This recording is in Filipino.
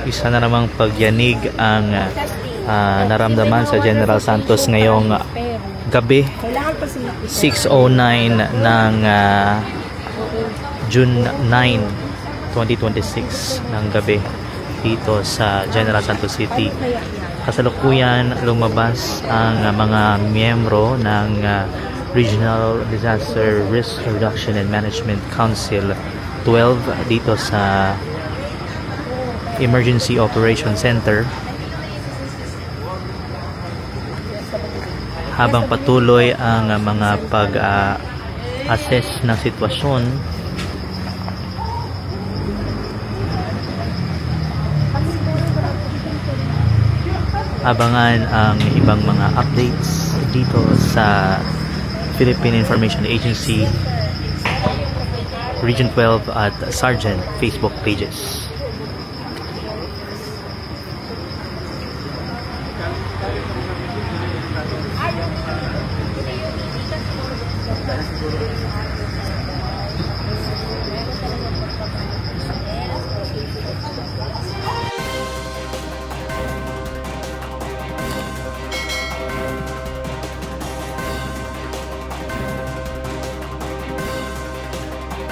Isa na namang pagyanig ang naramdaman sa General Santos ngayong gabi, 6:09 ng June 9, 2026 ng gabi dito sa General Santos City. Kasalukuyan lumabas ang mga miyembro ng Regional Disaster Risk Reduction and Management Council 12 dito sa Emergency Operation Center habang patuloy ang mga pag-assess ng sitwasyon. Abangan ang ibang mga updates dito sa Philippine Information Agency, Region 12 at Sergeant Facebook pages.